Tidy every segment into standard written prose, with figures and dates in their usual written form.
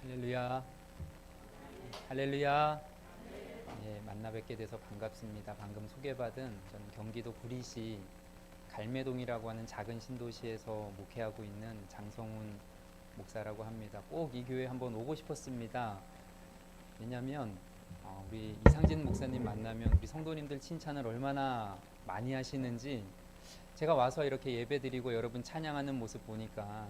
할렐루야. 할렐루야. 예, 만나 뵙게 돼서 반갑습니다. 방금 소개받은 저는 경기도 구리시 갈매동이라고 하는 작은 신도시에서 목회하고 있는 장성훈 목사라고 합니다. 꼭 이 교회 한번 오고 싶었습니다. 왜냐하면 우리 이상진 목사님 만나면 우리 성도님들 칭찬을 얼마나 많이 하시는지 제가 와서 이렇게 예배드리고 여러분 찬양하는 모습 보니까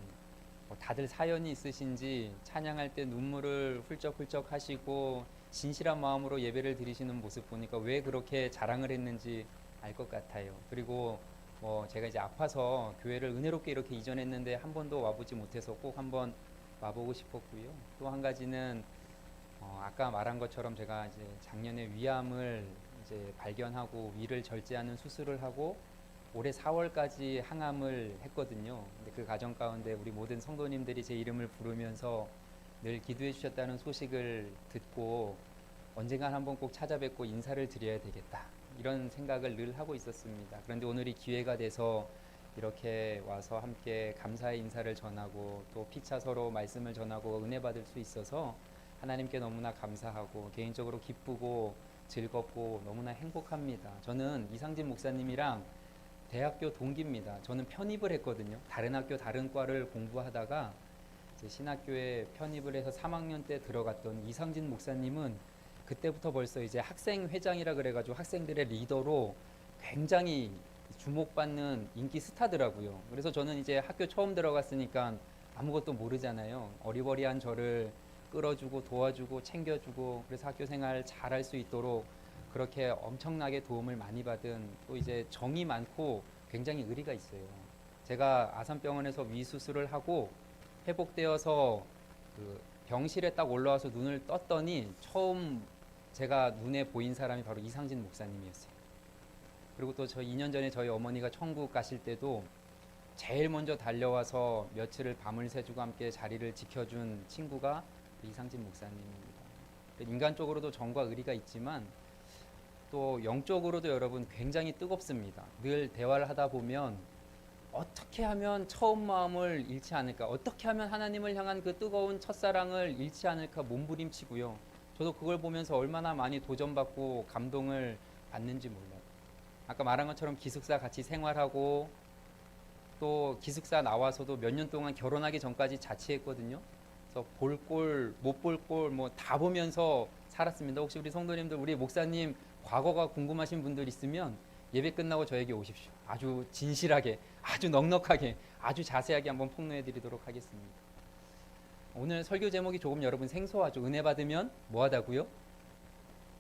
다들 사연이 있으신지 찬양할 때 눈물을 훌쩍훌쩍 하시고 진실한 마음으로 예배를 드리시는 모습 보니까 왜 그렇게 자랑을 했는지 알 것 같아요. 그리고 제가 이제 아파서 교회를 은혜롭게 이렇게 이전했는데 한 번도 와보지 못해서 꼭 한번 와보고 싶었고요. 또 한 가지는 아까 말한 것처럼 제가 이제 작년에 위암을 이제 발견하고 위를 절제하는 수술을 하고 올해 4월까지 항암을 했거든요. 근데 그 과정 가운데 우리 모든 성도님들이 제 이름을 부르면서 늘 기도해 주셨다는 소식을 듣고 언젠간 한번 꼭 찾아뵙고 인사를 드려야 되겠다. 이런 생각을 늘 하고 있었습니다. 그런데 오늘이 기회가 돼서 이렇게 와서 함께 감사의 인사를 전하고 또 피차 서로 말씀을 전하고 은혜 받을 수 있어서 하나님께 너무나 감사하고 개인적으로 기쁘고 즐겁고 너무나 행복합니다. 저는 이상진 목사님이랑 대학교 동기입니다. 저는 편입을 했거든요. 다른 학교 다른 과를 공부하다가 이제 신학교에 편입을 해서 3학년 때 들어갔던 이상진 목사님은 그때부터 벌써 이제 학생 회장이라 그래가지고 학생들의 리더로 굉장히 주목받는 인기 스타더라고요. 그래서 저는 이제 학교 처음 들어갔으니까 아무것도 모르잖아요. 어리버리한 저를 끌어주고 도와주고 챙겨주고 그래서 학교 생활 잘할 수 있도록 그렇게 엄청나게 도움을 많이 받은 또 이제 정이 많고 굉장히 의리가 있어요. 제가 아산병원에서 위 수술을 하고 회복되어서 그 병실에 딱 올라와서 눈을 떴더니 처음 제가 눈에 보인 사람이 바로 이상진 목사님이었어요. 그리고 또 저 2년 전에 저희 어머니가 천국 가실 때도 제일 먼저 달려와서 며칠을 밤을 새주고 함께 자리를 지켜준 친구가 이상진 목사님입니다. 인간적으로도 정과 의리가 있지만 또 영적으로도 여러분 굉장히 뜨겁습니다. 늘 대화를 하다 보면 어떻게 하면 처음 마음을 잃지 않을까, 어떻게 하면 하나님을 향한 그 뜨거운 첫사랑을 잃지 않을까 몸부림치고요. 저도 그걸 보면서 얼마나 많이 도전받고 감동을 받는지 몰라요. 아까 말한 것처럼 기숙사 같이 생활하고 또 기숙사 나와서도 몇 년 동안 결혼하기 전까지 자취했거든요. 그래서 볼 꼴, 못 볼 꼴 뭐 다 보면서 살았습니다. 혹시 우리 성도님들, 우리 목사님 과거가 궁금하신 분들 있으면 예배 끝나고 저에게 오십시오. 아주 진실하게, 아주 넉넉하게, 아주 자세하게 한번 폭로해 드리도록 하겠습니다. 오늘 설교 제목이 조금 여러분 생소하죠. 은혜 받으면 뭐하다고요?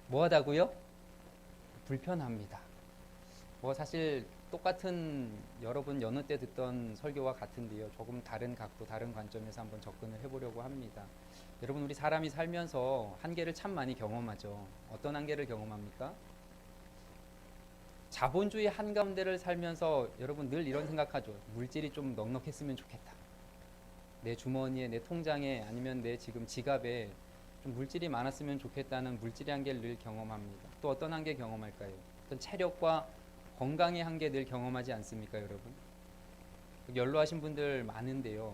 뭐하다고요? 불편합니다. 사실 똑같은 여러분 여느 때 듣던 설교와 같은데요. 조금 다른 각도, 다른 관점에서 한번 접근을 해보려고 합니다. 여러분, 우리 사람이 살면서 한계를 참 많이 경험하죠. 어떤 한계를 경험합니까? 자본주의 한가운데를 살면서 여러분 늘 이런 생각하죠. 물질이 좀 넉넉했으면 좋겠다. 내 주머니에, 내 통장에 아니면 내 지금 지갑에 좀 물질이 많았으면 좋겠다는 물질의 한계를 늘 경험합니다. 또 어떤 한계 경험할까요? 어떤 체력과 건강의 한계 늘 경험하지 않습니까, 여러분? 연로하신 분들 많은데요.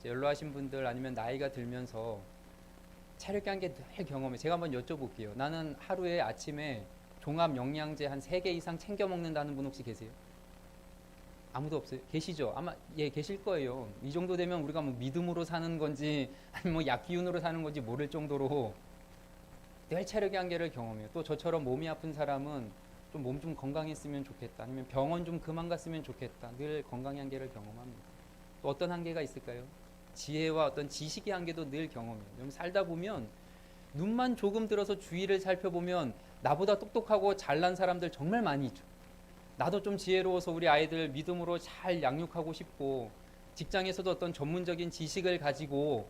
연로하신 분들 아니면 나이가 들면서 체력 한계 늘 경험해. 제가 한번 여쭤볼게요. 나는 하루에 아침에 종합 영양제 한 3개 이상 챙겨 먹는다는 분 혹시 계세요? 아무도 없어요? 계시죠? 아마 예 계실 거예요. 이 정도 되면 우리가 뭐 믿음으로 사는 건지 아니면 뭐 약기운으로 사는 건지 모를 정도로 늘 체력의 한계를 경험해요. 또 저처럼 몸이 아픈 사람은 좀 몸 좀 건강했으면 좋겠다. 아니면 병원 좀 그만 갔으면 좋겠다. 늘 건강의 한계를 경험합니다. 또 어떤 한계가 있을까요? 지혜와 어떤 지식의 한계도 늘 경험해요. 살다 보면 눈만 조금 들어서 주위를 살펴보면 나보다 똑똑하고 잘난 사람들 정말 많이 있죠. 나도 좀 지혜로워서 우리 아이들 믿음으로 잘 양육하고 싶고 직장에서도 어떤 전문적인 지식을 가지고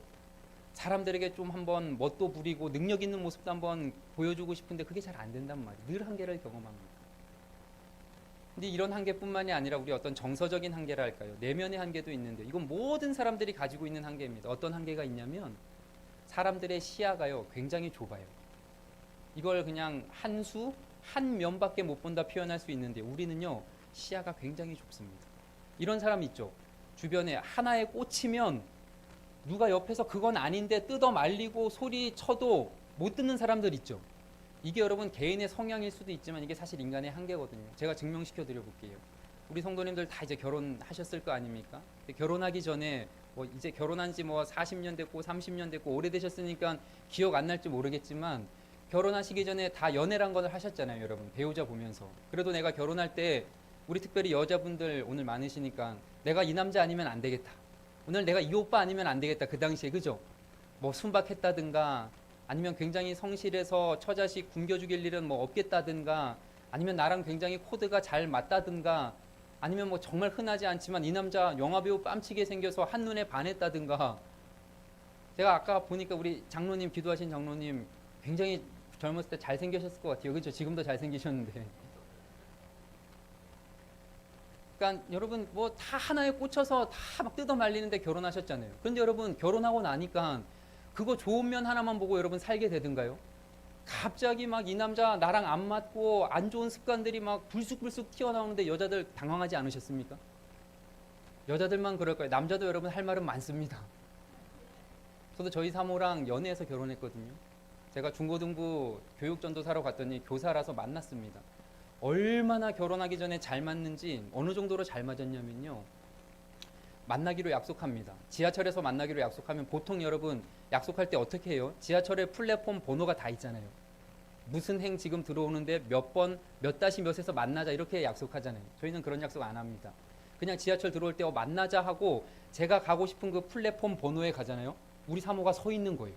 사람들에게 좀 한번 멋도 부리고 능력 있는 모습도 한번 보여주고 싶은데 그게 잘 안 된단 말이에요. 늘 한계를 경험합니다. 근데 이런 한계뿐만이 아니라 우리 어떤 정서적인 한계라 할까요? 내면의 한계도 있는데 이건 모든 사람들이 가지고 있는 한계입니다. 어떤 한계가 있냐면 사람들의 시야가요 굉장히 좁아요. 이걸 그냥 한 수, 한 면밖에 못 본다 표현할 수 있는데 우리는요 시야가 굉장히 좁습니다. 이런 사람 있죠. 주변에 하나에 꽂히면 누가 옆에서 그건 아닌데 뜯어 말리고 소리 쳐도 못 듣는 사람들 있죠. 이게 여러분 개인의 성향일 수도 있지만 이게 사실 인간의 한계거든요. 제가 증명시켜 드려 볼게요. 우리 성도님들 다 이제 결혼하셨을 거 아닙니까? 결혼하기 전에 뭐 이제 결혼한 지 뭐 40년 됐고 30년 됐고 오래되셨으니까 기억 안 날지 모르겠지만 결혼하시기 전에 다 연애란 걸 하셨잖아요, 여러분. 배우자 보면서. 그래도 내가 결혼할 때 우리 특별히 여자분들 오늘 많으시니까 내가 이 남자 아니면 안 되겠다. 오늘 내가 이 오빠 아니면 안 되겠다. 그 당시에 그죠? 뭐 순박했다든가 아니면 굉장히 성실해서 처자식 굶겨주길 일은 뭐 없겠다든가 아니면 나랑 굉장히 코드가 잘 맞다든가 아니면 뭐 정말 흔하지 않지만 이 남자 영화배우 뺨치게 생겨서 한눈에 반했다든가. 제가 아까 보니까 우리 장로님, 기도하신 장로님 굉장히 젊었을 때 잘생기셨을 것 같아요. 그렇죠? 지금도 잘생기셨는데. 그러니까 여러분 뭐 다 하나에 꽂혀서 다 막 뜯어 말리는데 결혼하셨잖아요. 그런데 여러분 결혼하고 나니까 그거 좋은 면 하나만 보고 여러분 살게 되든가요? 갑자기 막 이 남자 나랑 안 맞고 안 좋은 습관들이 막 불쑥불쑥 튀어나오는데 여자들 당황하지 않으셨습니까? 여자들만 그럴 거예요. 남자도 여러분 할 말은 많습니다. 저도 저희 사모랑 연애해서 결혼했거든요. 제가 중고등부 교육전도사로 갔더니 교사라서 만났습니다. 얼마나 결혼하기 전에 잘 맞는지 어느 정도로 잘 맞았냐면요. 만나기로 약속합니다. 지하철에서 만나기로 약속하면 보통 여러분 약속할 때 어떻게 해요? 지하철에 플랫폼 번호가 다 있잖아요. 무슨 행 지금 들어오는데 몇 번, 몇 다시 몇에서 만나자 이렇게 약속하잖아요. 저희는 그런 약속 안 합니다. 그냥 지하철 들어올 때 만나자 하고 제가 가고 싶은 그 플랫폼 번호에 가잖아요. 우리 사모가 서 있는 거예요.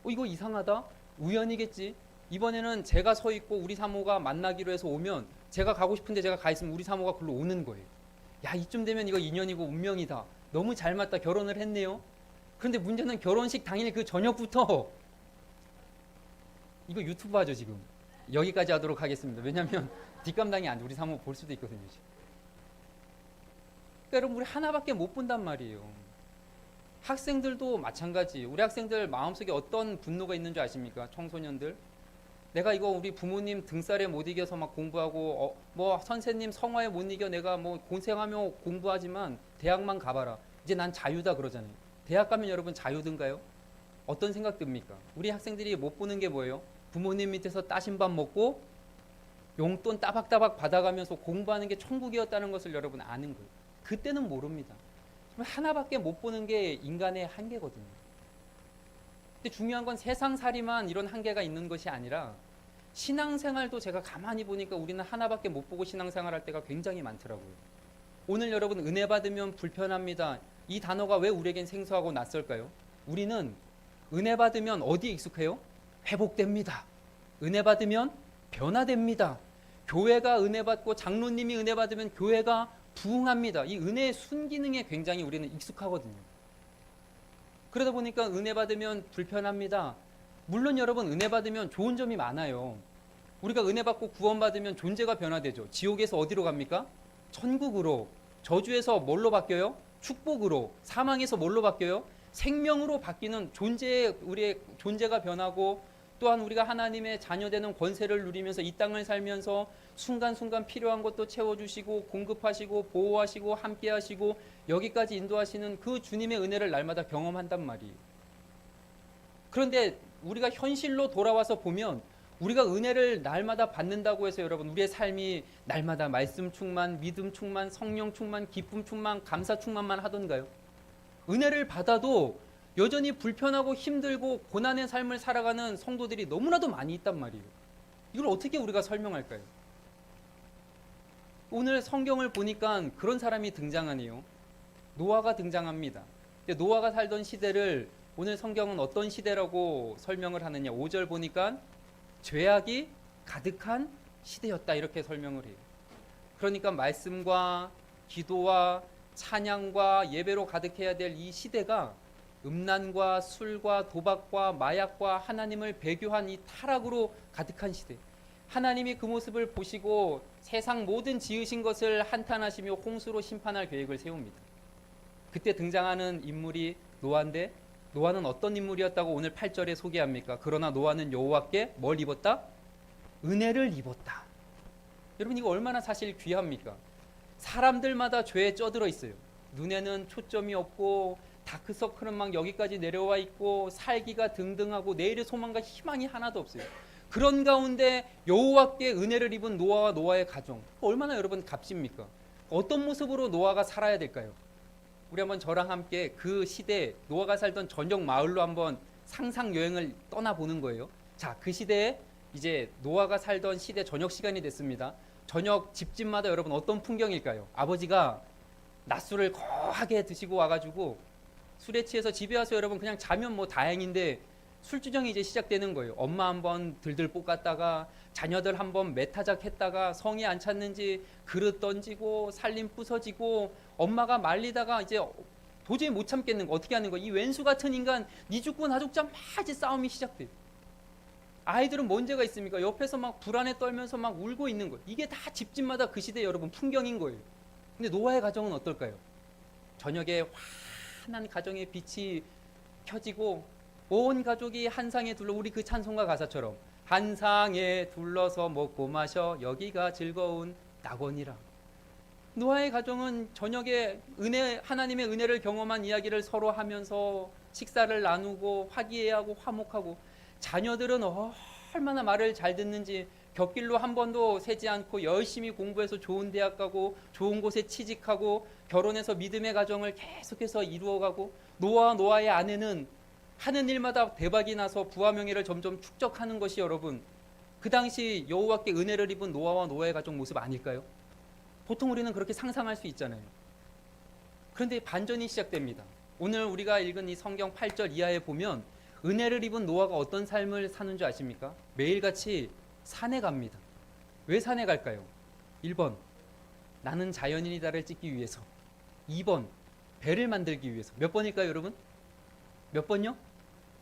이거 이상하다? 우연이겠지? 이번에는 제가 서 있고 우리 사모가 만나기로 해서 오면 제가 가고 싶은데 제가 가 있으면 우리 사모가 글로 오는 거예요. 야, 이쯤 되면 이거 인연이고 운명이다. 너무 잘 맞다. 결혼을 했네요. 그런데 문제는 결혼식 당일 그 저녁부터 이거 유튜브 하죠 지금. 여기까지 하도록 하겠습니다. 왜냐하면 뒷감당이 안 돼. 우리 사모 볼 수도 있거든요. 지금. 그러니까 여러분 우리 하나밖에 못 본단 말이에요. 학생들도 마찬가지. 우리 학생들 마음속에 어떤 분노가 있는 줄 아십니까? 청소년들. 내가 이거 우리 부모님 등살에 못 이겨서 막 공부하고 뭐 선생님 성화에 못 이겨 내가 뭐 고생하며 공부하지만 대학만 가봐라. 이제 난 자유다 그러잖아요. 대학 가면 여러분 자유든가요? 어떤 생각 듭니까? 우리 학생들이 못 보는 게 뭐예요? 부모님 밑에서 따신 밥 먹고 용돈 따박따박 받아가면서 공부하는 게 천국이었다는 것을 여러분 아는 거예요. 그때는 모릅니다. 하나밖에 못 보는 게 인간의 한계거든요. 근데 중요한 건 세상살이만 이런 한계가 있는 것이 아니라 신앙생활도 제가 가만히 보니까 우리는 하나밖에 못 보고 신앙생활할 때가 굉장히 많더라고요. 오늘 여러분 은혜 받으면 불편합니다. 이 단어가 왜 우리에겐 생소하고 낯설까요? 우리는 은혜 받으면 어디에 익숙해요? 회복됩니다. 은혜 받으면 변화됩니다. 교회가 은혜 받고 장로님이 은혜 받으면 교회가 부흥합니다. 이 은혜의 순기능에 굉장히 우리는 익숙하거든요. 그러다 보니까 은혜 받으면 불편합니다. 물론 여러분 은혜 받으면 좋은 점이 많아요. 우리가 은혜 받고 구원 받으면 존재가 변화되죠. 지옥에서 어디로 갑니까? 천국으로. 저주에서 뭘로 바뀌어요? 축복으로. 사망에서 뭘로 바뀌어요? 생명으로 바뀌는 우리의 존재가 변하고 또한 우리가 하나님의 자녀되는 권세를 누리면서 이 땅을 살면서 순간순간 필요한 것도 채워주시고 공급하시고 보호하시고 함께하시고 여기까지 인도하시는 그 주님의 은혜를 날마다 경험한단 말이에요. 그런데 우리가 현실로 돌아와서 보면 우리가 은혜를 날마다 받는다고 해서 여러분 우리의 삶이 날마다 말씀 충만, 믿음 충만, 성령 충만, 기쁨 충만, 감사 충만만 하던가요? 은혜를 받아도 여전히 불편하고 힘들고 고난의 삶을 살아가는 성도들이 너무나도 많이 있단 말이에요. 이걸 어떻게 우리가 설명할까요? 오늘 성경을 보니까 그런 사람이 등장하네요. 노아가 등장합니다. 근데 노아가 살던 시대를 오늘 성경은 어떤 시대라고 설명을 하느냐. 5절 보니까 죄악이 가득한 시대였다 이렇게 설명을 해요. 그러니까 말씀과 기도와 찬양과 예배로 가득해야 될 이 시대가 음란과 술과 도박과 마약과 하나님을 배교한 이 타락으로 가득한 시대. 하나님이 그 모습을 보시고 세상 모든 지으신 것을 한탄하시며 홍수로 심판할 계획을 세웁니다. 그때 등장하는 인물이 노아인데 노아는 어떤 인물이었다고 오늘 8절에 소개합니까? 그러나 노아는 여호와께 뭘 입었다? 은혜를 입었다. 여러분 이거 얼마나 사실 귀합니까? 사람들마다 죄에 쪄들어 있어요. 눈에는 초점이 없고 다크서클은 막 여기까지 내려와 있고 살기가 등등하고 내일의 소망과 희망이 하나도 없어요. 그런 가운데 여호와께 은혜를 입은 노아와 노아의 가정, 얼마나 여러분 값집니까? 어떤 모습으로 노아가 살아야 될까요? 우리 한번 저랑 함께 그 시대 노아가 살던 전역 마을로 한번 상상 여행을 떠나보는 거예요. 자, 그 시대에 이제 노아가 살던 시대 저녁 시간이 됐습니다. 저녁 집집마다 여러분 어떤 풍경일까요? 아버지가 낮술을 거하게 드시고 와가지고 술에 취해서 집에 와서 여러분 그냥 자면 뭐 다행인데 술주정이 이제 시작되는 거예요. 엄마 한번 들들 볶았다가 자녀들 한번 매타작 했다가 성이 안 찼는지 그릇 던지고 살림 부서지고 엄마가 말리다가 이제 도저히 못 참겠는 거 어떻게 하는 거? 이 왼수 같은 인간 니 죽고 나 죽자 막 이제 싸움이 시작돼요. 아이들은 문제가 있습니까? 옆에서 막 불안에 떨면서 막 울고 있는 거예요. 이게 다 집집마다 그 시대 여러분 풍경인 거예요. 근데 노아의 가정은 어떨까요? 저녁에 환한 가정의 빛이 켜지고 온 가족이 한 상에 둘러 우리 그 찬송가 가사처럼 한 상에 둘러서 먹고 마셔 여기가 즐거운 낙원이라. 노아의 가정은 저녁에 하나님의 은혜를 경험한 이야기를 서로 하면서 식사를 나누고 화기애애하고 화목하고 자녀들은 얼마나 말을 잘 듣는지 곁길로 한 번도 새지 않고 열심히 공부해서 좋은 대학 가고 좋은 곳에 취직하고 결혼해서 믿음의 가정을 계속해서 이루어가고 노아의 아내는 하는 일마다 대박이 나서 부와 명예를 점점 축적하는 것이 여러분 그 당시 여호와께 은혜를 입은 노아와 노아의 가정 모습 아닐까요? 보통 우리는 그렇게 상상할 수 있잖아요. 그런데 반전이 시작됩니다. 오늘 우리가 읽은 이 성경 8절 이하에 보면 은혜를 입은 노아가 어떤 삶을 사는 줄 아십니까? 매일같이 산에 갑니다. 왜 산에 갈까요? 1번 나는 자연인이다를 찍기 위해서, 2번 배를 만들기 위해서. 몇 번일까요 여러분? 몇 번요?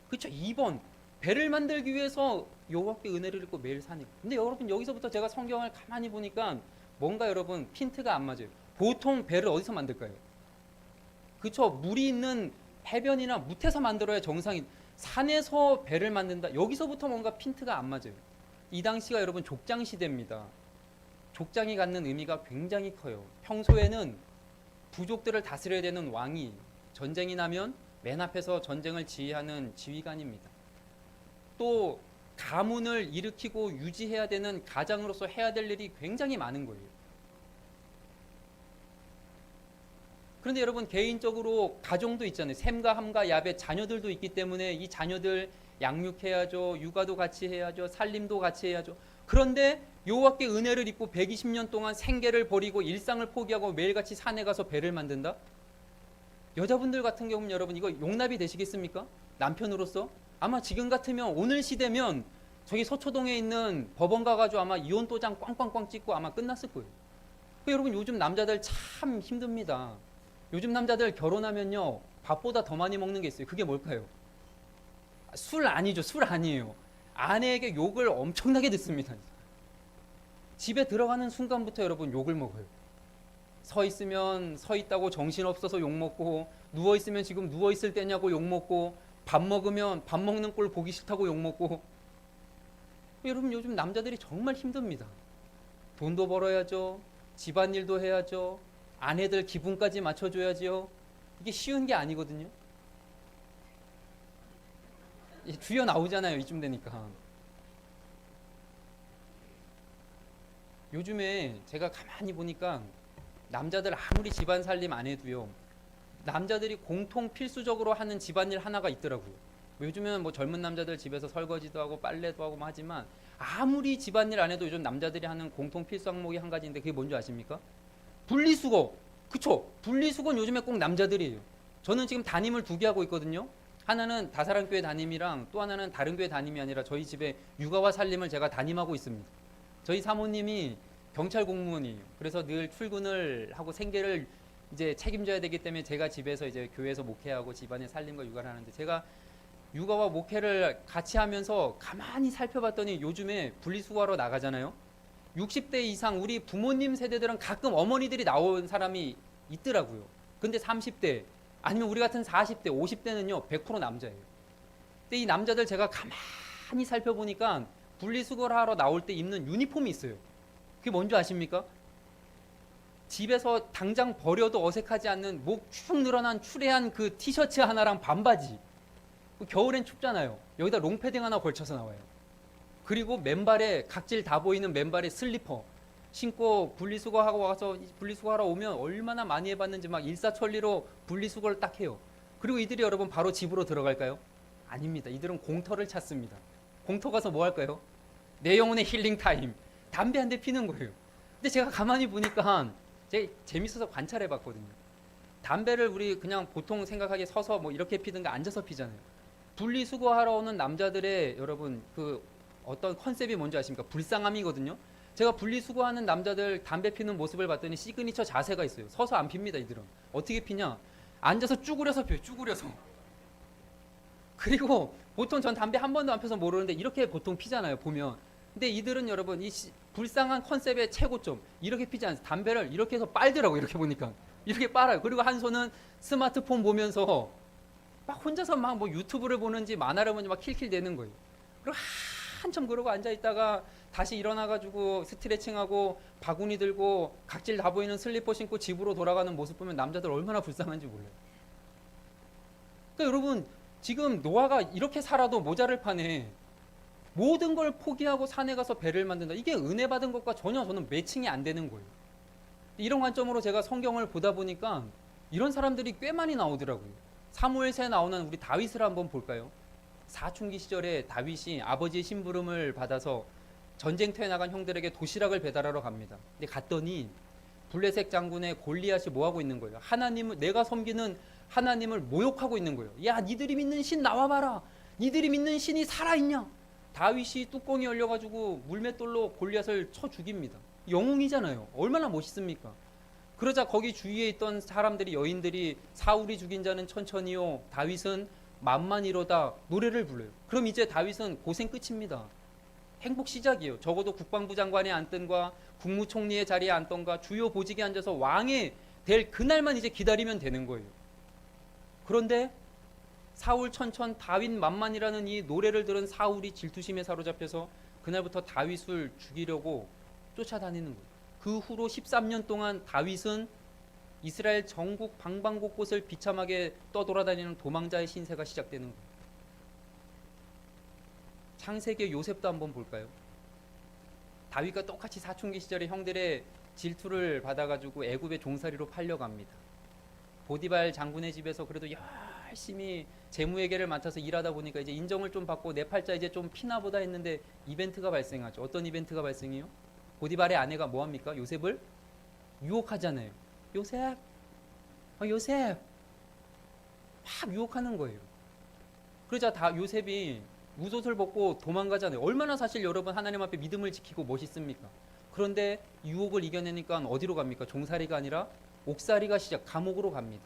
그렇죠. 2번 배를 만들기 위해서 여호와께 은혜를 입고 매일 산에. 근데 여러분 여기서부터 제가 성경을 가만히 보니까 뭔가 여러분 핀트가 안 맞아요. 보통 배를 어디서 만들까요? 그렇죠. 물이 있는 해변이나 무태서 만들어야 정상인. 산에서 배를 만든다. 여기서부터 뭔가 핀트가 안 맞아요. 이 당시가 여러분 족장 시대입니다. 족장이 갖는 의미가 굉장히 커요. 평소에는 부족들을 다스려야 되는 왕이 전쟁이 나면 맨 앞에서 전쟁을 지휘하는 지휘관입니다. 또 가문을 일으키고 유지해야 되는 가장으로서 해야 될 일이 굉장히 많은 거예요. 그런데 여러분 개인적으로 가정도 있잖아요. 셈과 함과 야벳 자녀들도 있기 때문에 이 자녀들 양육해야죠. 육아도 같이 해야죠. 살림도 같이 해야죠. 그런데 여호와께 은혜를 입고 120년 동안 생계를 버리고 일상을 포기하고 매일같이 산에 가서 배를 만든다? 여자분들 같은 경우는 여러분 이거 용납이 되시겠습니까? 남편으로서? 아마 지금 같으면 오늘 시대면 저기 서초동에 있는 법원 가가지고 아마 이혼 도장 꽝꽝꽝 찍고 아마 끝났을 거예요. 여러분 요즘 남자들 참 힘듭니다. 요즘 남자들 결혼하면요 밥보다 더 많이 먹는 게 있어요. 그게 뭘까요? 술 아니죠. 술 아니에요. 아내에게 욕을 엄청나게 듣습니다. 집에 들어가는 순간부터 여러분 욕을 먹어요. 서 있으면 서 있다고 정신없어서 욕 먹고, 누워 있으면 지금 누워 있을 때냐고 욕 먹고, 밥 먹으면 밥 먹는 꼴 보기 싫다고 욕 먹고. 여러분 요즘 남자들이 정말 힘듭니다. 돈도 벌어야죠. 집안일도 해야죠. 아내들 기분까지 맞춰줘야죠. 이게 쉬운 게 아니거든요. 주여 나오잖아요. 이쯤 되니까. 요즘에 제가 가만히 보니까 남자들 아무리 집안 살림 안 해도요. 남자들이 공통 필수적으로 하는 집안일 하나가 있더라고요. 요즘에는 뭐 젊은 남자들 집에서 설거지도 하고 빨래도 하고 하지만 아무리 집안일 안 해도 요즘 남자들이 하는 공통 필수 항목이 한 가지인데 그게 뭔지 아십니까? 분리수거. 그쵸? 분리수거는 요즘에 꼭 남자들이에요. 저는 지금 담임을 2개 하고 있거든요. 하나는 다사랑교회 담임이랑 또 하나는 다른 교회 담임이 아니라 저희 집에 육아와 살림을 제가 담임하고 있습니다. 저희 사모님이 경찰 공무원이에요. 그래서 늘 출근을 하고 생계를 이제 책임져야 되기 때문에 제가 집에서 이제 교회에서 목회하고 집안의 살림과 육아를 하는데 제가 육아와 목회를 같이 하면서 가만히 살펴봤더니 요즘에 분리수거하러 나가잖아요. 60대 이상 우리 부모님 세대들은 가끔 어머니들이 나온 사람이 있더라고요. 근데 30대 아니면 우리 같은 40대, 50대는요 100% 남자예요. 근데 이 남자들 제가 가만히 살펴보니까 분리수거를 하러 나올 때 입는 유니폼이 있어요. 그게 뭔지 아십니까? 집에서 당장 버려도 어색하지 않는 목 축 늘어난 추레한 그 티셔츠 하나랑 반바지. 겨울엔 춥잖아요. 여기다 롱패딩 하나 걸쳐서 나와요. 그리고 맨발에 각질 다 보이는 맨발에 슬리퍼 신고 분리수거하고 와서 분리수거하러 오면 얼마나 많이 해봤는지 막 일사천리로 분리수거를 딱 해요. 그리고 이들이 여러분 바로 집으로 들어갈까요? 아닙니다. 이들은 공터를 찾습니다. 공터 가서 뭐 할까요? 내 영혼의 힐링 타임. 담배 한 대 피는 거예요. 근데 제가 가만히 보니까 제가 재밌어서 관찰해 봤거든요. 담배를 우리 그냥 보통 생각하기에 서서 뭐 이렇게 피든가 앉아서 피잖아요. 분리수거하러 오는 남자들의 여러분 그 어떤 컨셉이 뭔지 아십니까? 불쌍함이거든요. 제가 분리수거하는 남자들 담배 피는 모습을 봤더니 시그니처 자세가 있어요. 서서 안 핍니다. 이들은 어떻게 피냐? 앉아서 쭈그려서 펴요. 쭈그려서. 그리고 보통 전 담배 한 번도 안 펴서 모르는데 이렇게 보통 피잖아요. 보면. 근데 이들은 여러분 이 불쌍한 컨셉의 최고점 이렇게 피지 않아요. 담배를 이렇게 해서 빨더라고. 이렇게 보니까 이렇게 빨아요. 그리고 한 손은 스마트폰 보면서 막 혼자서 막 뭐 유튜브를 보는지 만화를 보는지 막 킬킬대는 거예요. 그리고 한참 그러고 앉아 있다가 다시 일어나가지고 스트레칭하고 바구니 들고 각질 다 보이는 슬리퍼 신고 집으로 돌아가는 모습 보면 남자들 얼마나 불쌍한지 몰라요. 그러니까 여러분 지금 노아가 이렇게 살아도 모자를 파네. 모든 걸 포기하고 산에 가서 배를 만든다. 이게 은혜 받은 것과 전혀 저는 매칭이 안 되는 거예요. 이런 관점으로 제가 성경을 보다 보니까 이런 사람들이 꽤 많이 나오더라고요. 사무엘서에 나오는 우리 다윗을 한번 볼까요? 사춘기 시절에 다윗이 아버지의 심부름을 받아서 전쟁터에 나간 형들에게 도시락을 배달하러 갑니다. 근데 갔더니 블레셋 장군의 골리앗이 뭐 하고 있는 거예요? 하나님을 내가 섬기는 하나님을 모욕하고 있는 거예요. 야, 니들이 믿는 신 나와봐라. 니들이 믿는 신이 살아있냐? 다윗이 뚜껑이 열려가지고 물맷돌로 골리앗을 쳐 죽입니다. 영웅이잖아요. 얼마나 멋있습니까? 그러자 거기 주위에 있던 사람들이 여인들이 사울이 죽인 자는 천천히요 다윗은 만만이로다 노래를 불러요. 그럼 이제 다윗은 고생 끝입니다. 행복 시작이에요. 적어도 국방부 장관에 앉든가 국무총리의 자리에 앉던가 주요 보직에 앉아서 왕이 될 그날만 이제 기다리면 되는 거예요. 그런데 사울 천천 다윗 만만이라는 이 노래를 들은 사울이 질투심에 사로잡혀서 그날부터 다윗을 죽이려고 쫓아다니는 거예요. 그 후로 13년 동안 다윗은 이스라엘 전국 방방곳곳을 비참하게 떠돌아다니는 도망자의 신세가 시작되는 거예요. 창세기의 요셉도 한번 볼까요? 다윗과 똑같이 사춘기 시절에 형들의 질투를 받아가지고 애굽의 종살이로 팔려갑니다. 보디발 장군의 집에서 그래도 열심히 재무회계를 맡아서 일하다 보니까 이제 인정을 좀 받고 내 팔자 이제 좀 피나보다 했는데 이벤트가 발생하죠. 어떤 이벤트가 발생해요? 보디발의 아내가 뭐합니까? 요셉을 유혹하잖아요. 요셉, 요셉 막 유혹하는 거예요. 그러자 다 요셉이 웃옷을 벗고 도망가잖아요. 얼마나 사실 여러분 하나님 앞에 믿음을 지키고 멋있습니까? 그런데 유혹을 이겨내니까 어디로 갑니까? 종살이가 아니라 옥살이가 시작, 감옥으로 갑니다.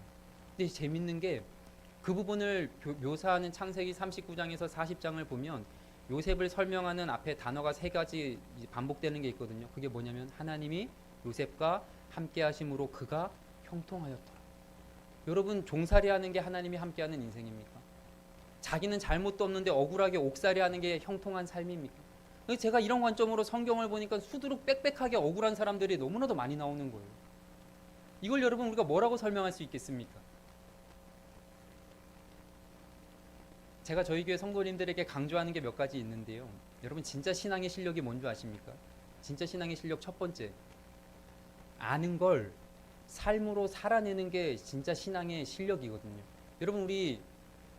근데 재밌는 게 그 부분을 묘사하는 창세기 39장에서 40장을 보면 요셉을 설명하는 앞에 단어가 세 가지 반복되는 게 있거든요. 그게 뭐냐면 하나님이 요셉과 함께 하심으로 그가 형통하였더라. 여러분 종살이 하는 게 하나님이 함께 하는 인생입니까? 자기는 잘못도 없는데 억울하게 옥살이 하는 게 형통한 삶입니까? 제가 이런 관점으로 성경을 보니까 수두룩 빽빽하게 억울한 사람들이 너무나도 많이 나오는 거예요. 이걸 여러분 우리가 뭐라고 설명할 수 있겠습니까? 제가 저희 교회 성도님들에게 강조하는 게 몇 가지 있는데요. 여러분 진짜 신앙의 실력이 뭔지 아십니까? 진짜 신앙의 실력 첫 번째, 아는 걸 삶으로 살아내는 게 진짜 신앙의 실력이거든요. 여러분 우리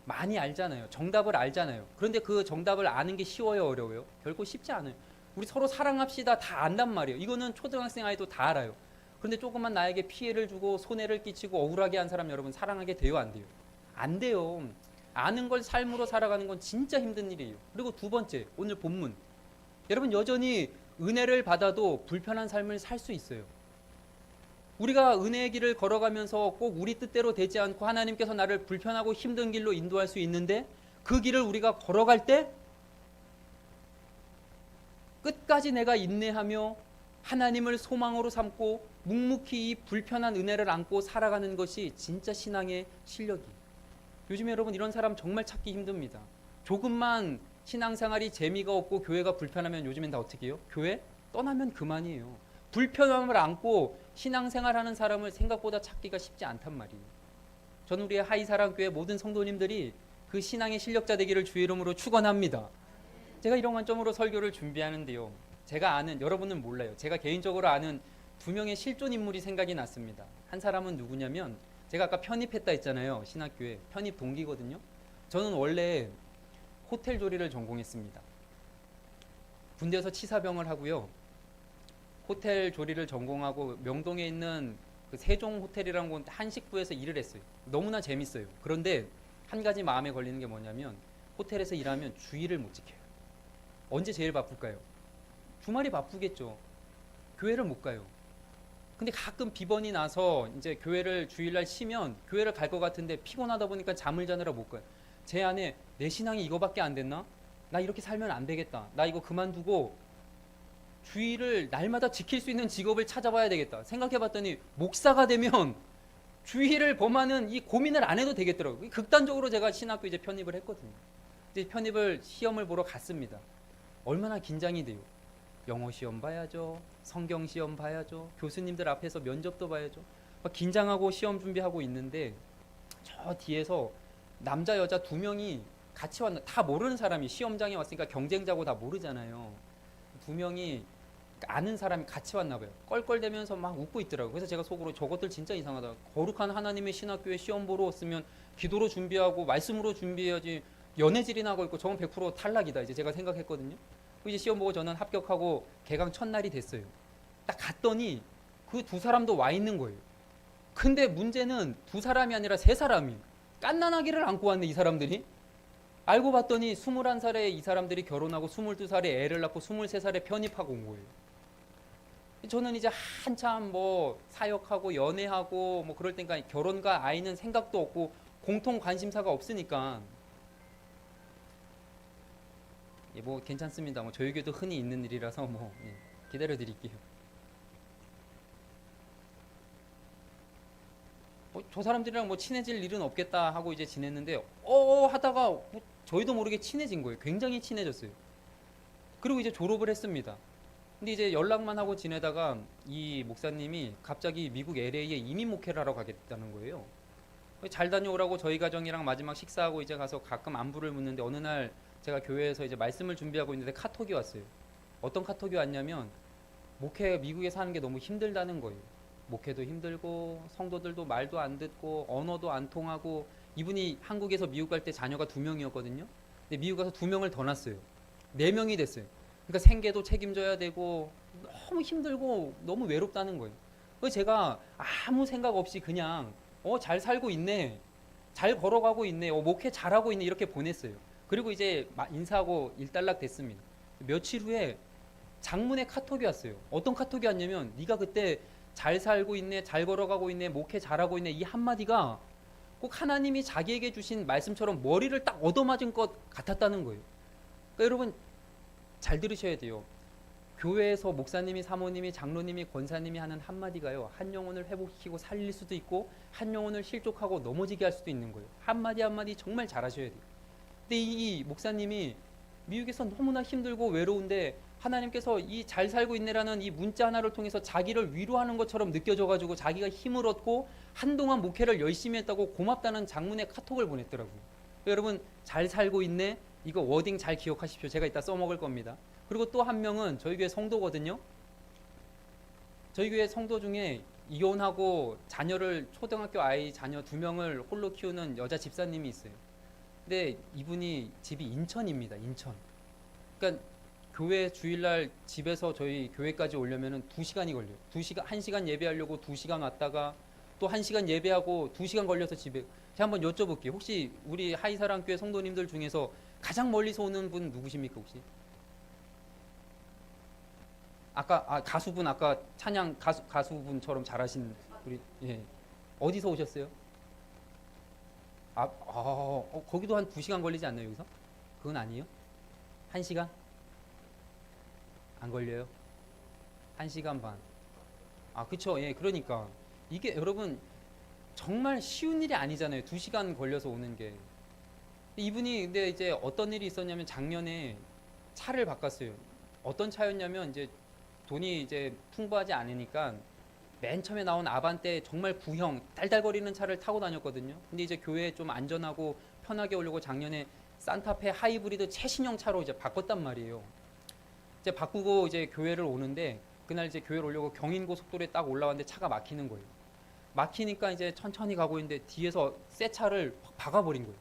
많이 알잖아요. 정답을 알잖아요. 그런데 그 정답을 아는 게 쉬워요, 어려워요? 결코 쉽지 않아요. 우리 서로 사랑합시다 다 안단 말이에요. 이거는 초등학생 아이도 다 알아요. 그런데 조금만 나에게 피해를 주고 손해를 끼치고 억울하게 한 사람 여러분 사랑하게 돼요, 안 돼요? 안 돼요. 아는 걸 삶으로 살아가는 건 진짜 힘든 일이에요. 그리고 두 번째, 오늘 본문. 여러분 여전히 은혜를 받아도 불편한 삶을 살 수 있어요. 우리가 은혜의 길을 걸어가면서 꼭 우리 뜻대로 되지 않고 하나님께서 나를 불편하고 힘든 길로 인도할 수 있는데 그 길을 우리가 걸어갈 때 끝까지 내가 인내하며 하나님을 소망으로 삼고 묵묵히 이 불편한 은혜를 안고 살아가는 것이 진짜 신앙의 실력이에요. 요즘에 여러분 이런 사람 정말 찾기 힘듭니다. 조금만 신앙생활이 재미가 없고 교회가 불편하면 요즘엔 다 어떻게 해요? 교회 떠나면 그만이에요. 불편함을 안고 신앙생활하는 사람을 생각보다 찾기가 쉽지 않단 말이에요. 저는 우리 하이사랑교회 모든 성도님들이 그 신앙의 실력자 되기를 주의 이름으로 축원합니다. 제가 이런 관점으로 설교를 준비하는데요, 제가 아는, 여러분은 몰라요, 제가 개인적으로 아는 두 명의 실존 인물이 생각이 났습니다. 한 사람은 누구냐면, 제가 아까 편입했다 했잖아요. 신학교에 편입 동기거든요. 저는 원래 호텔 조리를 전공했습니다. 군대에서 치사병을 하고요, 호텔 조리를 전공하고 명동에 있는 그 세종 호텔이라는 곳 한식부에서 일을 했어요. 너무나 재밌어요. 그런데 한 가지 마음에 걸리는 게 뭐냐면, 호텔에서 일하면 주일을 못 지켜요. 언제 제일 바쁠까요? 주말이 바쁘겠죠. 교회를 못 가요. 근데 가끔 비번이 나서 이제 교회를 주일날 쉬면 교회를 갈 것 같은데 피곤하다 보니까 잠을 자느라 못 가요. 제 안에 내 신앙이 이거밖에 안 됐나? 나 이렇게 살면 안 되겠다. 나 이거 그만두고 주일을 날마다 지킬 수 있는 직업을 찾아봐야 되겠다. 생각해봤더니 목사가 되면 주일을 범하는 이 고민을 안 해도 되겠더라고요. 극단적으로 제가 신학교 이제 편입을 했거든요. 이제 편입을 시험을 보러 갔습니다. 얼마나 긴장이 돼요. 영어 시험 봐야죠. 성경 시험 봐야죠. 교수님들 앞에서 면접도 봐야죠. 막 긴장하고 시험 준비하고 있는데 저 뒤에서 남자 여자 두 명이 같이 왔나, 다 모르는 사람이 시험장에 왔으니까 경쟁자고 다 모르잖아요. 두 명이 아는 사람이 같이 왔나 봐요. 껄껄대면서 막 웃고 있더라고요. 그래서 제가 속으로 저것들 진짜 이상하다. 거룩한 하나님의 신학교에 시험 보러 왔으면 기도로 준비하고 말씀으로 준비해야지, 연애질이나 하고 있고 저건 100% 탈락이다 이제 제가 생각했거든요. 이제 시험 보고 저는 합격하고 개강 첫날이 됐어요. 딱 갔더니 그 두 사람도 와 있는 거예요. 근데 문제는 두 사람이 아니라 세 사람이 갓난아기를 안고 왔네, 이 사람들이. 알고 봤더니 21살에 이 사람들이 결혼하고 22살에 애를 낳고 23살에 편입하고 온 거예요. 저는 이제 한참 뭐 사역하고 연애하고 뭐 그럴 때니까 결혼과 아이는 생각도 없고 공통 관심사가 없으니까 뭐 괜찮습니다. 뭐 저희 교회도 흔히 있는 일이라서 뭐 기다려 드릴게요. 저 사람들이랑 뭐 친해질 일은 없겠다 하고 이제 지냈는데 하다가 저희도 모르게 친해진 거예요. 굉장히 친해졌어요. 그리고 이제 졸업을 했습니다. 근데 이제 연락만 하고 지내다가 이 목사님이 갑자기 미국 LA에 이민 목회를 하러 가겠다는 거예요. 잘 다녀오라고 저희 가정이랑 마지막 식사하고 이제 가서 가끔 안부를 묻는데, 어느 날 제가 교회에서 이제 말씀을 준비하고 있는데 카톡이 왔어요. 어떤 카톡이 왔냐면, 목회 미국에 사는 게 너무 힘들다는 거예요. 목회도 힘들고 성도들도 말도 안 듣고 언어도 안 통하고, 이분이 한국에서 미국 갈 때 자녀가 2명이었거든요. 근데 미국 가서 2명을 더 낳았어요. 4명이 됐어요. 그러니까 생계도 책임져야 되고 너무 힘들고 너무 외롭다는 거예요. 그래서 제가 아무 생각 없이 그냥 잘 살고 있네, 잘 걸어가고 있네, 목회 잘하고 있네 이렇게 보냈어요. 그리고 이제 인사하고 일단락 됐습니다. 며칠 후에 장문의 카톡이 왔어요. 어떤 카톡이 왔냐면, 네가 그때 잘 살고 있네, 잘 걸어가고 있네, 목회 잘하고 있네, 이 한마디가 꼭 하나님이 자기에게 주신 말씀처럼 머리를 딱 얻어맞은 것 같았다는 거예요. 그러니까 여러분 잘 들으셔야 돼요. 교회에서 목사님이, 사모님이, 장로님이, 권사님이 하는 한마디가요, 한 영혼을 회복시키고 살릴 수도 있고 한 영혼을 실족하고 넘어지게 할 수도 있는 거예요. 한마디 한마디 정말 잘하셔야 돼요. 근데 이 목사님이 미국에서 너무나 힘들고 외로운데 하나님께서 이 잘 살고 있네라는 이 문자 하나를 통해서 자기를 위로하는 것처럼 느껴져가지고 자기가 힘을 얻고 한동안 목회를 열심히 했다고 고맙다는 장문의 카톡을 보냈더라고요. 여러분 잘 살고 있네, 이거 워딩 잘 기억하십시오. 제가 이따 써먹을 겁니다. 그리고 또 한 명은 저희 교회 성도거든요. 저희 교회 성도 중에 이혼하고 자녀를, 초등학교 아이 자녀 2명을 홀로 키우는 여자 집사님이 있어요. 근데 이분이 집이 인천입니다. 인천. 그러니까 교회 주일날 집에서 저희 교회까지 오려면 2시간이 걸려요. 1시간 예배하려고 2시간 왔다가 또 1시간 예배하고 2시간 걸려서 집에. 제가 한번 여쭤볼게요. 혹시 우리 하이사랑교회 성도님들 중에서 가장 멀리서 오는 분 누구십니까 혹시? 아까 가수분, 아까 찬양 가수분처럼 잘하신 우리, 예, 어디서 오셨어요? 거기도 한 2시간 걸리지 않나요 여기서? 그건 아니에요? 1시간? 안 걸려요? 1시간 반. 그쵸. 예, 그러니까 이게 여러분 정말 쉬운 일이 아니잖아요. 2시간 걸려서 오는 게. 이분이 근데 이제 어떤 일이 있었냐면, 작년에 차를 바꿨어요. 어떤 차였냐면, 이제 돈이 이제 풍부하지 않으니까 맨 처음에 나온 아반떼 정말 구형 달달거리는 차를 타고 다녔거든요. 근데 이제 교회에 좀 안전하고 편하게 오려고 작년에 산타페 하이브리드 최신형 차로 이제 바꿨단 말이에요. 이제 바꾸고 이제 교회를 오는데 그날 이제 교회를 오려고 경인고속도로에 딱 올라왔는데 차가 막히는 거예요. 막히니까 이제 천천히 가고 있는데 뒤에서 새 차를 확 박아버린 거예요.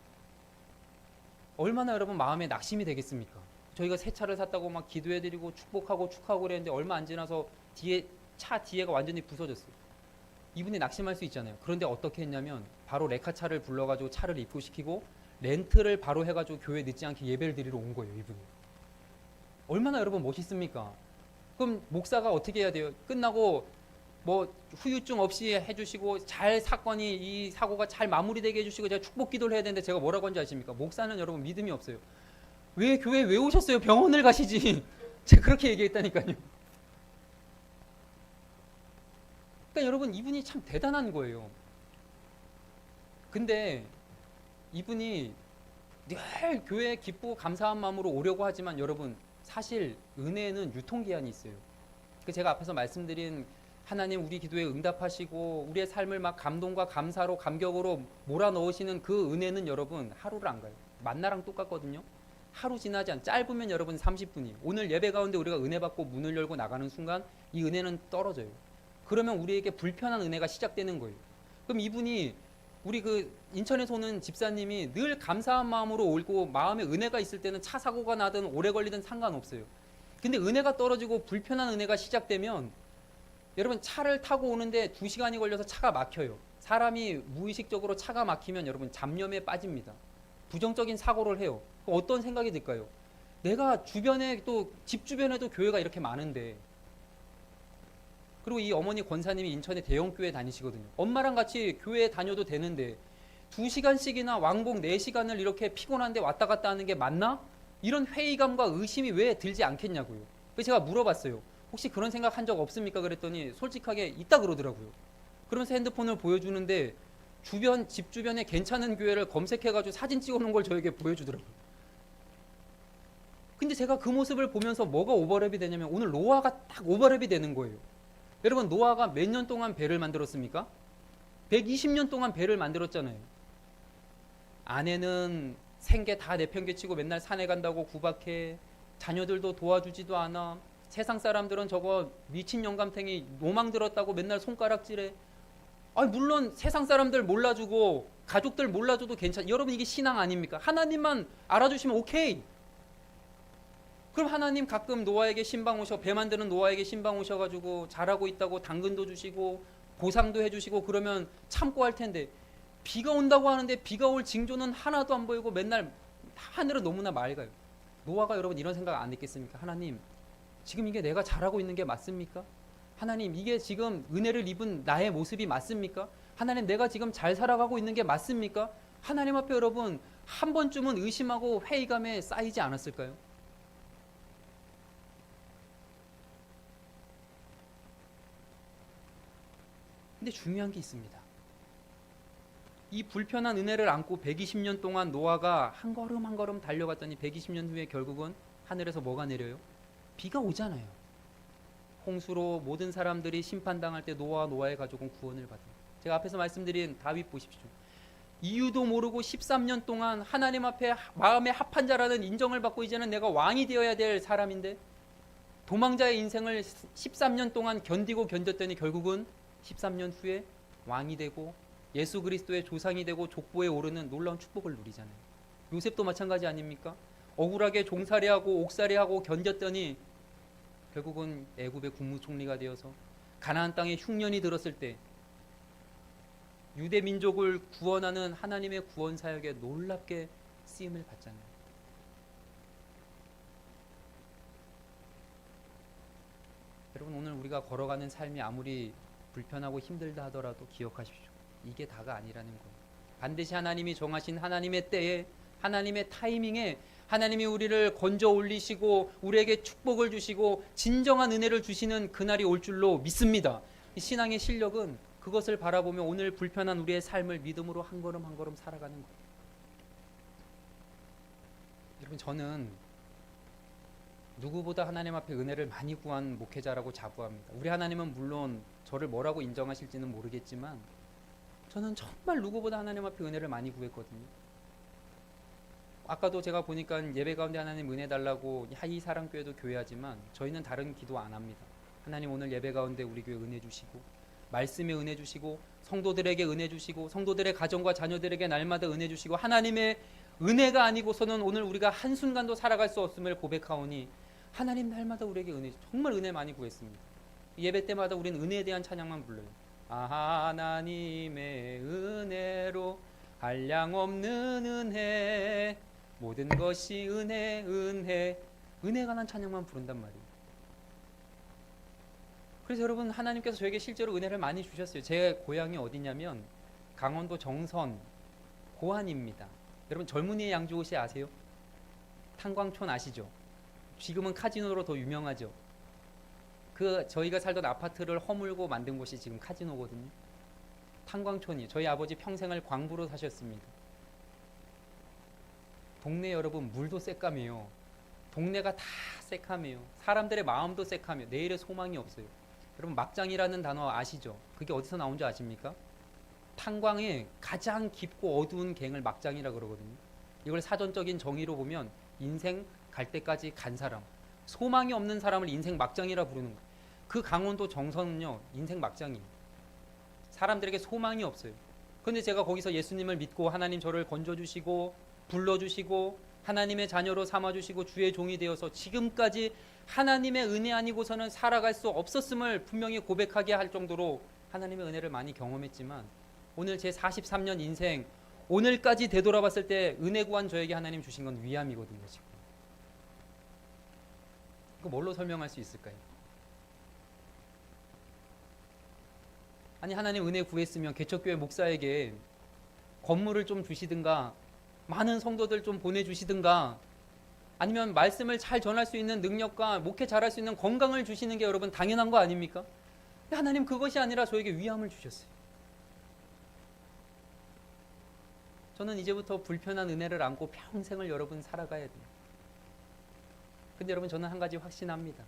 얼마나 여러분 마음에 낙심이 되겠습니까? 저희가 새 차를 샀다고 막 기도해드리고 축복하고 축하하고 그랬는데 얼마 안 지나서 차 뒤에가 완전히 부서졌어요. 이분이 낙심할 수 있잖아요. 그런데 어떻게 했냐면 바로 레카차를 불러가지고 차를 입고시키고 렌트를 바로 해가지고 교회 늦지 않게 예배를 드리러 온 거예요. 이분이. 얼마나 여러분 멋있습니까? 그럼 목사가 어떻게 해야 돼요? 끝나고 뭐 후유증 없이 해주시고 잘 사건이 이 사고가 잘 마무리되게 해주시고 제가 축복 기도를 해야 되는데 제가 뭐라고 한지 아십니까? 목사는 여러분 믿음이 없어요. 왜 교회 왜 오셨어요? 병원을 가시지. 제가 그렇게 얘기했다니까요. 그러니까 여러분 이분이 참 대단한 거예요. 근데 이분이 늘 교회에 기쁘고 감사한 마음으로 오려고 하지만 여러분 사실 은혜에는 유통기한이 있어요. 그 제가 앞에서 말씀드린 하나님 우리 기도에 응답하시고 우리의 삶을 막 감동과 감사로 감격으로 몰아넣으시는 그 은혜는 여러분 하루를 안 가요. 만나랑 똑같거든요. 하루 지나지 않 짧으면 여러분 30분이에요. 오늘 예배 가운데 우리가 은혜 받고 문을 열고 나가는 순간 이 은혜는 떨어져요. 그러면 우리에게 불편한 은혜가 시작되는 거예요. 그럼 이분이 우리 그 인천에서 오는 집사님이 늘 감사한 마음으로 올고 마음에 은혜가 있을 때는 차 사고가 나든 오래 걸리든 상관없어요. 근데 은혜가 떨어지고 불편한 은혜가 시작되면 여러분 차를 타고 오는데 2시간이 걸려서 차가 막혀요. 사람이 무의식적으로 차가 막히면 여러분 잡념에 빠집니다. 부정적인 사고를 해요. 그럼 어떤 생각이 들까요? 내가 주변에 또 집 주변에도 교회가 이렇게 많은데 그리고 이 어머니 권사님이 인천에 대형교회 다니시거든요. 엄마랑 같이 교회에 다녀도 되는데 2시간씩이나 왕복 4시간을 이렇게 피곤한데 왔다 갔다 하는 게 맞나? 이런 회의감과 의심이 왜 들지 않겠냐고요. 그래서 제가 물어봤어요. 혹시 그런 생각 한 적 없습니까? 그랬더니 솔직하게 있다 그러더라고요. 그러면서 핸드폰을 보여주는데 집 주변에 괜찮은 교회를 검색해가지고 사진 찍어놓은 걸 저에게 보여주더라고요. 근데 제가 그 모습을 보면서 뭐가 오버랩이 되냐면 오늘 노아가 딱 오버랩이 되는 거예요. 여러분 노아가 몇 년 동안 배를 만들었습니까? 120년 동안 배를 만들었잖아요. 아내는 생계 다 내팽개치고 맨날 산에 간다고 구박해. 자녀들도 도와주지도 않아. 세상 사람들은 저거 미친 영감탱이 노망 들었다고 맨날 손가락질해. 물론 세상 사람들 몰라주고 가족들 몰라줘도 괜찮아. 여러분 이게 신앙 아닙니까? 하나님만 알아주시면 오케이. 그럼 하나님 가끔 노아에게 신방 오셔 배 만드는 노아에게 신방 오셔가지고 잘하고 있다고 당근도 주시고 보상도 해주시고 그러면 참고 할 텐데 비가 온다고 하는데 비가 올 징조는 하나도 안 보이고 맨날 하늘은 너무나 맑아요. 노아가 여러분 이런 생각 안 했겠습니까? 하나님 지금 이게 내가 잘하고 있는 게 맞습니까? 하나님 이게 지금 은혜를 입은 나의 모습이 맞습니까? 하나님 내가 지금 잘 살아가고 있는 게 맞습니까? 하나님 앞에 여러분 한 번쯤은 의심하고 회의감에 쌓이지 않았을까요? 근데 중요한 게 있습니다. 이 불편한 은혜를 안고 120년 동안 노아가 한 걸음 한 걸음 달려갔더니 120년 후에 결국은 하늘에서 뭐가 내려요? 비가 오잖아요. 홍수로 모든 사람들이 심판당할 때 노아의 가족은 구원을 받아요. 제가 앞에서 말씀드린 다윗 보십시오. 이유도 모르고 13년 동안 하나님 앞에 마음에 합한 자라는 인정을 받고 이제는 내가 왕이 되어야 될 사람인데 도망자의 인생을 13년 동안 견뎠더니 결국은 13년 후에 왕이 되고 예수 그리스도의 조상이 되고 족보에 오르는 놀라운 축복을 누리잖아요. 요셉도 마찬가지 아닙니까? 억울하게 종살이하고 옥살이하고 견뎠더니 결국은 애굽의 국무총리가 되어서 가나안 땅에 흉년이 들었을 때 유대 민족을 구원하는 하나님의 구원 사역에 놀랍게 쓰임을 받잖아요. 여러분 오늘 우리가 걸어가는 삶이 아무리 불편하고 힘들다 하더라도 기억하십시오. 이게 다가 아니라는 거예요. 반드시 하나님이 정하신 하나님의 때에 하나님의 타이밍에 하나님이 우리를 건져 올리시고 우리에게 축복을 주시고 진정한 은혜를 주시는 그날이 올 줄로 믿습니다. 이 신앙의 실력은 그것을 바라보며 오늘 불편한 우리의 삶을 믿음으로 한 걸음 한 걸음 살아가는 거예요. 여러분 저는 누구보다 하나님 앞에 은혜를 많이 구한 목회자라고 자부합니다. 우리 하나님은 물론 저를 뭐라고 인정하실지는 모르겠지만 저는 정말 누구보다 하나님 앞에 은혜를 많이 구했거든요. 아까도 제가 보니까 예배 가운데 하나님 은혜 달라고 하이 사랑교회도 교회하지만 저희는 다른 기도 안 합니다. 하나님 오늘 예배 가운데 우리 교회 은혜 주시고 말씀에 은혜 주시고 성도들에게 은혜 주시고 성도들의 가정과 자녀들에게 날마다 은혜 주시고 하나님의 은혜가 아니고서는 오늘 우리가 한순간도 살아갈 수 없음을 고백하오니 하나님 날마다 우리에게 은혜 정말 은혜 많이 구했습니다. 예배 때마다 우리는 은혜에 대한 찬양만 불러요. 하나님의 은혜로 한량없는 은혜 모든 것이 은혜 은혜가 난 찬양만 부른단 말이에요. 그래서 여러분 하나님께서 저에게 실제로 은혜를 많이 주셨어요. 제 고향이 어디냐면 강원도 정선 고안입니다. 여러분 젊은이의 양주 혹시 아세요? 탄광촌 아시죠? 지금은 카지노로 더 유명하죠. 그 저희가 살던 아파트를 허물고 만든 곳이 지금 카지노거든요. 탄광촌이 저희 아버지 평생을 광부로 사셨습니다. 동네 여러분 물도 새까매요. 동네가 다 새까매요. 사람들의 마음도 새까매요. 내일의 소망이 없어요. 여러분 막장이라는 단어 아시죠? 그게 어디서 나온 줄 아십니까? 탄광의 가장 깊고 어두운 갱을 막장이라 그러거든요. 이걸 사전적인 정의로 보면 인생 갈 때까지 간 사람, 소망이 없는 사람을 인생 막장이라 부르는 거예요. 그 강원도 정선은요 인생 막장이에요. 사람들에게 소망이 없어요. 그런데 제가 거기서 예수님을 믿고 하나님 저를 건져주시고 불러주시고 하나님의 자녀로 삼아주시고 주의 종이 되어서 지금까지 하나님의 은혜 아니고서는 살아갈 수 없었음을 분명히 고백하게 할 정도로 하나님의 은혜를 많이 경험했지만 오늘 제 43년 인생 오늘까지 되돌아봤을 때 은혜 구한 저에게 하나님 주신 건 위암이거든요. 지금 그 뭘로 설명할 수 있을까요? 아니 하나님 은혜 구했으면 개척교회 목사에게 건물을 좀 주시든가 많은 성도들 좀 보내주시든가 아니면 말씀을 잘 전할 수 있는 능력과 목회 잘할 수 있는 건강을 주시는 게 여러분 당연한 거 아닙니까? 하나님 그것이 아니라 저에게 위암을 주셨어요. 저는 이제부터 불편한 은혜를 안고 평생을 여러분 살아가야 돼요. 근데 여러분 저는 한 가지 확신합니다.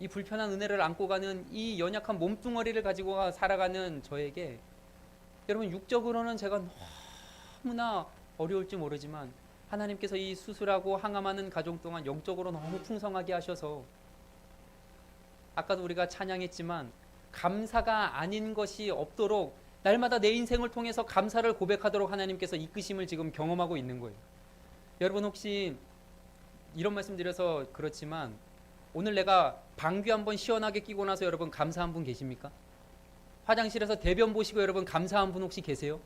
이 불편한 은혜를 안고 가는 이 연약한 몸뚱어리를 가지고 살아가는 저에게 여러분 육적으로는 제가 너무나 어려울지 모르지만 하나님께서 이 수술하고 항암하는 가정 동안 영적으로 너무 풍성하게 하셔서 아까도 우리가 찬양했지만 감사가 아닌 것이 없도록 날마다 내 인생을 통해서 감사를 고백하도록 하나님께서 이끄심을 지금 경험하고 있는 거예요. 여러분 혹시 이런 말씀 드려서 그렇지만 오늘 내가 방귀 한번 시원하게 끼고 나서 여러분 감사한 분 계십니까? 화장실에서 대변 보시고 여러분 감사한 분 혹시 계세요?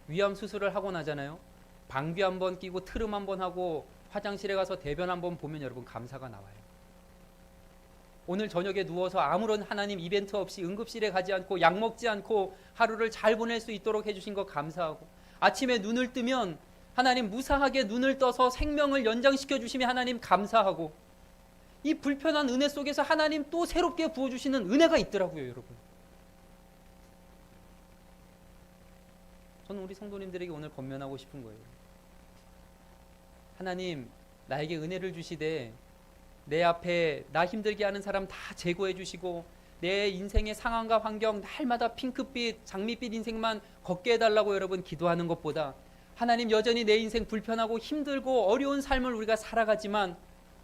위암 수술을 하고 나잖아요. 방귀 한번 끼고 트름 한번 하고 화장실에 가서 대변 한번 보면 여러분 감사가 나와요. 오늘 저녁에 누워서 아무런 하나님 이벤트 없이 응급실에 가지 않고 약 먹지 않고 하루를 잘 보낼 수 있도록 해주신 거 감사하고 아침에 눈을 뜨면 하나님 무사하게 눈을 떠서 생명을 연장시켜 주시면 하나님 감사하고 이 불편한 은혜 속에서 하나님 또 새롭게 부어주시는 은혜가 있더라고요. 여러분 저는 우리 성도님들에게 오늘 권면하고 싶은 거예요. 하나님 나에게 은혜를 주시되 내 앞에 나 힘들게 하는 사람 다 제거해 주시고 내 인생의 상황과 환경 날마다 핑크빛 장밋빛 인생만 걷게 해달라고 여러분 기도하는 것보다 하나님 여전히 내 인생 불편하고 힘들고 어려운 삶을 우리가 살아가지만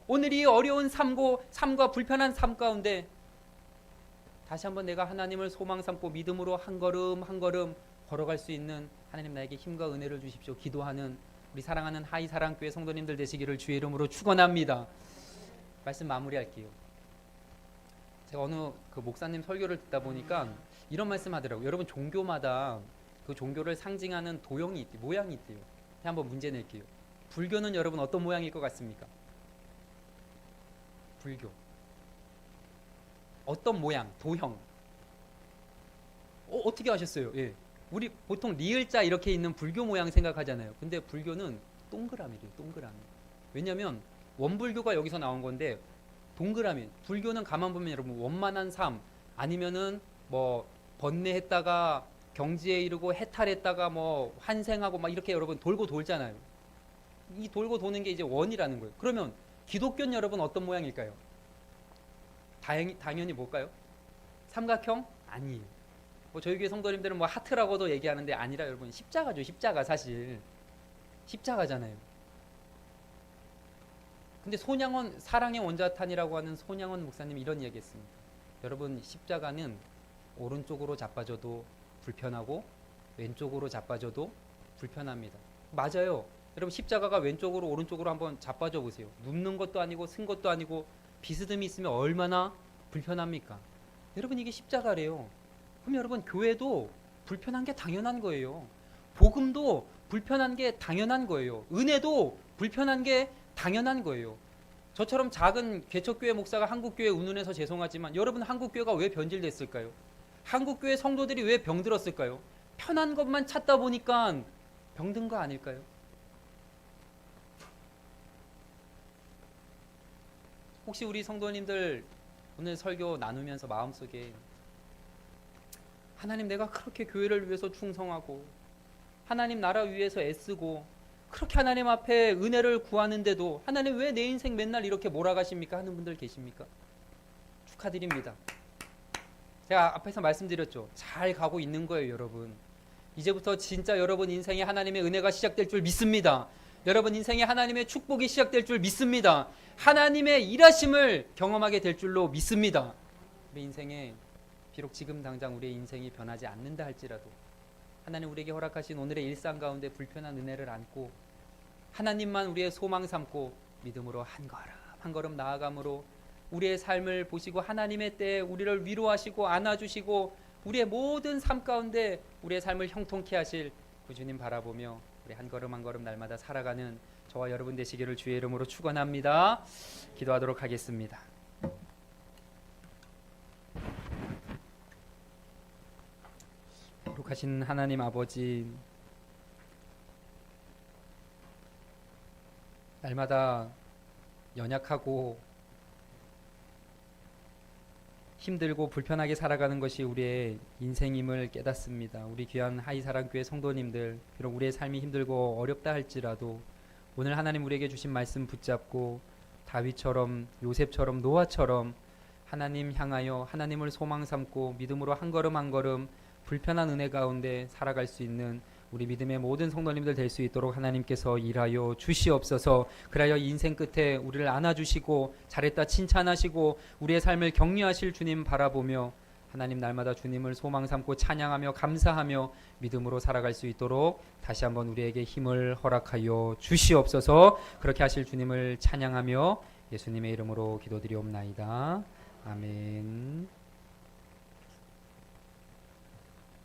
오늘 이 어려운 삶과 불편한 삶 가운데 다시 한번 내가 하나님을 소망 삼고 믿음으로 한 걸음 한 걸음 걸어갈 수 있는 하나님 나에게 힘과 은혜를 주십시오. 기도하는 우리 사랑하는 하이사랑교회 성도님들 되시기를 주의 이름으로 축원합니다. 말씀 마무리할게요. 제가 어느 그 목사님 설교를 듣다 보니까 이런 말씀 하더라고요. 여러분 종교마다 그 종교를 상징하는 도형이 있대요. 모양이 있대요. 한번 문제 낼게요. 불교는 여러분 어떤 모양일 것 같습니까? 불교 어떤 모양, 도형 어떻게 하셨어요? 예. 우리 보통 리을자 이렇게 있는 불교 모양 생각하잖아요. 근데 불교는 동그라미래요. 동그라미. 왜냐하면 원불교가 여기서 나온 건데 동그라미. 불교는 가만 보면 여러분 원만한 삶 아니면은 뭐 번뇌했다가 경지에 이르고 해탈했다가 뭐 환생하고 막 이렇게 여러분 돌고 돌잖아요. 이 돌고 도는 게 이제 원이라는 거예요. 그러면 기독교는 여러분 어떤 모양일까요? 당연히 뭘까요? 삼각형? 아니에요. 뭐 저희 교회 성도님들은 뭐 하트라고도 얘기하는데 아니라 여러분 십자가죠. 십자가 사실 십자가잖아요. 근데 손양원 사랑의 원자탄이라고 하는 손양원 목사님이 이런 이야기했습니다. 여러분 십자가는 오른쪽으로 자빠져도 불편하고 왼쪽으로 자빠져도 불편합니다. 맞아요. 여러분 십자가가 왼쪽으로 오른쪽으로 한번 자빠져 보세요. 눕는 것도 아니고 쓴 것도 아니고 비스듬히 있으면 얼마나 불편합니까? 여러분 이게 십자가래요. 그럼 여러분 교회도 불편한 게 당연한 거예요. 복음도 불편한 게 당연한 거예요. 은혜도 불편한 게 당연한 거예요. 저처럼 작은 개척교회 목사가 한국교회 운운해서 죄송하지만 여러분 한국교회가 왜 변질됐을까요? 한국교회 성도들이 왜 병들었을까요? 편한 것만 찾다 보니까 병든 거 아닐까요? 혹시 우리 성도님들 오늘 설교 나누면서 마음속에 하나님 내가 그렇게 교회를 위해서 충성하고 하나님 나라 위해서 애쓰고 그렇게 하나님 앞에 은혜를 구하는데도 하나님 왜 내 인생 맨날 이렇게 몰아가십니까? 하는 분들 계십니까? 축하드립니다. 제가 앞에서 말씀드렸죠. 잘 가고 있는 거예요, 여러분. 이제부터 진짜 여러분 인생에 하나님의 은혜가 시작될 줄 믿습니다. 여러분 인생에 하나님의 축복이 시작될 줄 믿습니다. 하나님의 일하심을 경험하게 될 줄로 믿습니다. 우리 인생에 비록 지금 당장 우리의 인생이 변하지 않는다 할지라도 하나님 우리에게 허락하신 오늘의 일상 가운데 불편한 은혜를 안고 하나님만 우리의 소망 삼고 믿음으로 한 걸음 한 걸음 나아감으로 우리의 삶을 보시고 하나님의 때에 우리를 위로하시고 안아주시고 우리의 모든 삶 가운데 우리의 삶을 형통케 하실 그 주님 바라보며 우리 한 걸음 한 걸음 날마다 살아가는 저와 여러분 되시기를 주의 이름으로 축원합니다. 기도하도록 하겠습니다. 거룩하신 하나님 아버지, 날마다 연약하고 힘들고 불편하게 살아가는 것이 우리의 인생임을 깨닫습니다. 우리 귀한 하이사랑교회 성도님들, 비록 우리의 삶이 힘들고 어렵다 할지라도 오늘 하나님 우리에게 주신 말씀 붙잡고 다윗처럼 요셉처럼 노아처럼 하나님 향하여 하나님을 소망 삼고 믿음으로 한 걸음 한 걸음 불편한 은혜 가운데 살아갈 수 있는 우리 믿음의 모든 성도님들 될 수 있도록 하나님께서 일하여 주시옵소서. 그리하여 인생 끝에 우리를 안아주시고 잘했다 칭찬하시고 우리의 삶을 격려하실 주님 바라보며 하나님 날마다 주님을 소망 삼고 찬양하며 감사하며 믿음으로 살아갈 수 있도록 다시 한번 우리에게 힘을 허락하여 주시옵소서. 그렇게 하실 주님을 찬양하며 예수님의 이름으로 기도드리옵나이다. 아멘.